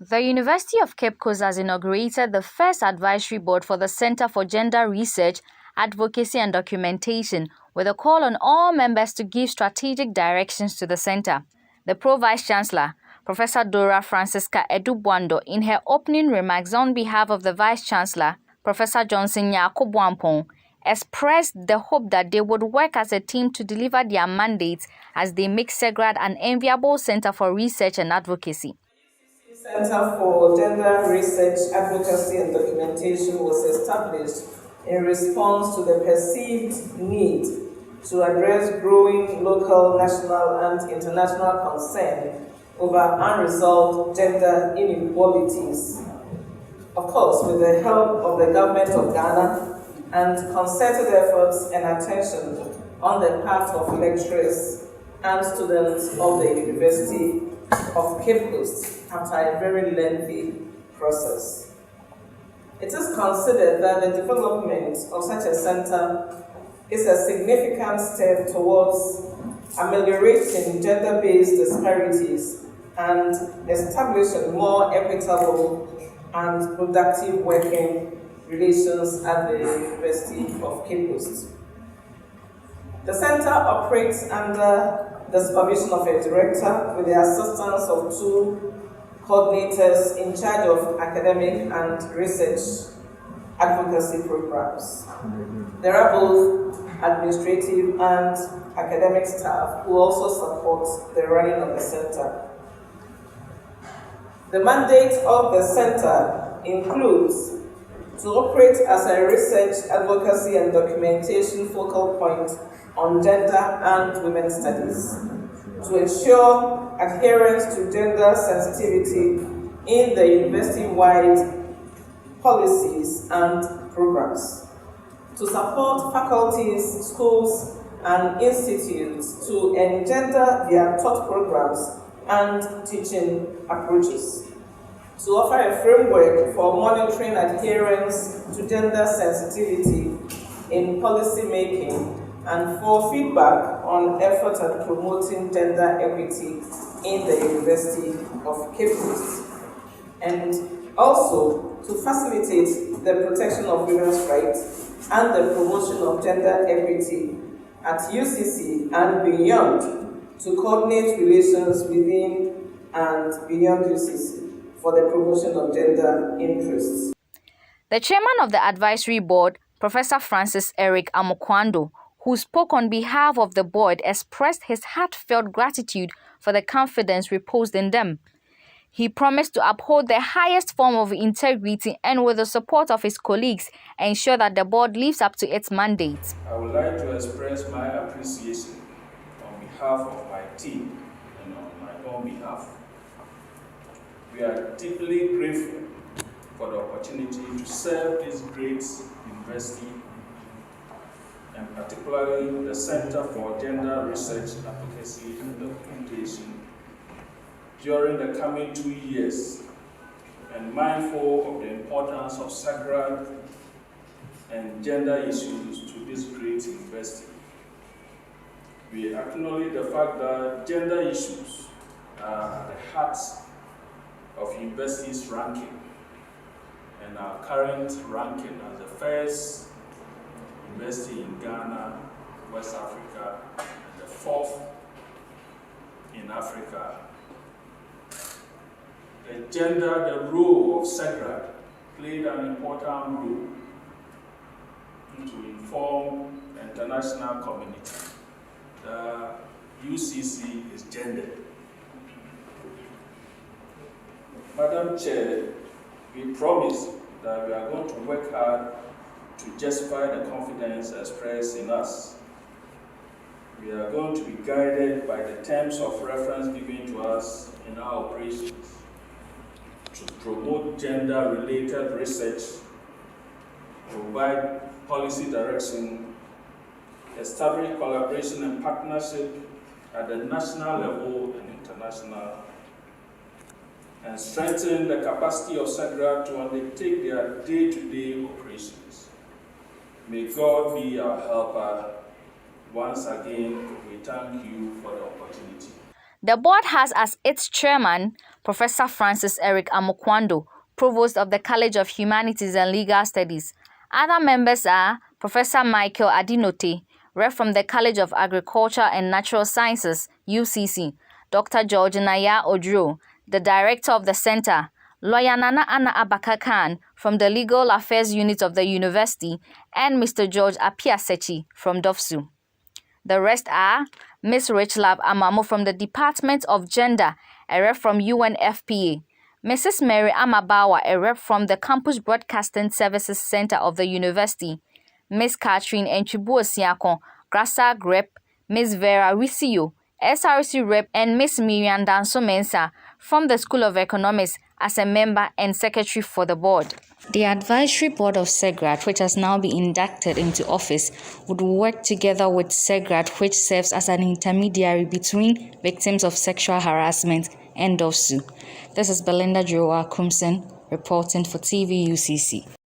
The University of Cape Coast has inaugurated the first advisory board for the Center for Gender Research, Advocacy and Documentation, with a call on all members to give strategic directions to the center. The Pro-Vice-Chancellor, Professor Dora Francisca Edubwando, in her opening remarks on behalf of the Vice-Chancellor, Professor Johnson Nyako-Bwampong, expressed the hope that they would work as a team to deliver their mandates as they make CEGRAD an enviable center for research and advocacy. Center for Gender Research, Advocacy and Documentation was established in response to the perceived need to address growing local, national and international concern over unresolved gender inequalities. Of course, with the help of the government of Ghana and concerted efforts and attention on the part of lecturers and students of the University of Cape Coast after a very lengthy process. It is considered that the development of such a center is a significant step towards ameliorating gender-based disparities and establishing more equitable and productive working relations at the University of Cape Coast. The center operates under the supervision of a director with the assistance of 2 coordinators in charge of academic and research advocacy programs. There are both administrative and academic staff who also support the running of the center. The mandate of the center includes to operate as a research, advocacy and documentation focal point on gender and women's studies, to ensure adherence to gender sensitivity in the university-wide policies and programs, to support faculties, schools, and institutes to engender their taught programs and teaching approaches, to offer a framework for monitoring adherence to gender sensitivity in policy making, and for feedback on efforts at promoting gender equity in the University of Cape Coast, and also to facilitate the protection of women's rights and the promotion of gender equity at UCC and beyond, to coordinate relations within and beyond UCC for the promotion of gender interests. The chairman of the advisory board, Professor Francis Eric Amokwando, who spoke on behalf of the board, expressed his heartfelt gratitude for the confidence reposed in them. He promised to uphold the highest form of integrity and, with the support of his colleagues, ensure that the board lives up to its mandate. I would like to express my appreciation on behalf of my team and on my own behalf. We are deeply grateful for the opportunity to serve this great university, and particularly the Center for Gender Research, Advocacy and Documentation during the coming 2 years, and mindful of the importance of CEGRAD and gender issues to this great university. We acknowledge the fact that gender issues are at the heart of university's ranking, and our current ranking as the first university in Ghana, West Africa, and the 4th in Africa. The role of CEGRAD played an important role to inform the international community that UCC is gendered. Madam Chair, we promise that we are going to work hard to justify the confidence expressed in us. We are going to be guided by the terms of reference given to us in our operations to promote gender-related research, provide policy direction, establish collaboration and partnership at the national level and international, and strengthen the capacity of CEGRAD to undertake their day-to-day operations. May God be our helper. Once again, we thank you for the opportunity. The board has as its chairman Professor Francis Eric Amokwando, Provost of the College of Humanities and Legal Studies. Other members are Professor Michael Adinote, Rep from the College of Agriculture and Natural Sciences, UCC, Dr. George Naya Odro, the Director of the Center, Lawyer Nana Anna Abaka Khan from the Legal Affairs Unit of the University, and Mr. George Apiasechi from DOFSU. The rest are Ms. Richlab Amamo from the Department of Gender, a rep from UNFPA, Mrs. Mary Amabawa, a rep from the Campus Broadcasting Services Center of the University, Ms. Catherine Enchibuo Siakon, GRASAG rep, Ms. Vera Risio, SRC rep, and Ms. Miriam Danso Mensah from the School of Economics as a member and secretary for the board. The advisory board of CEGRAD, which has now been inducted into office, would work together with CEGRAD, which serves as an intermediary between victims of sexual harassment and DOFSU. This is Belinda Joa Kumsen reporting for TV UCC.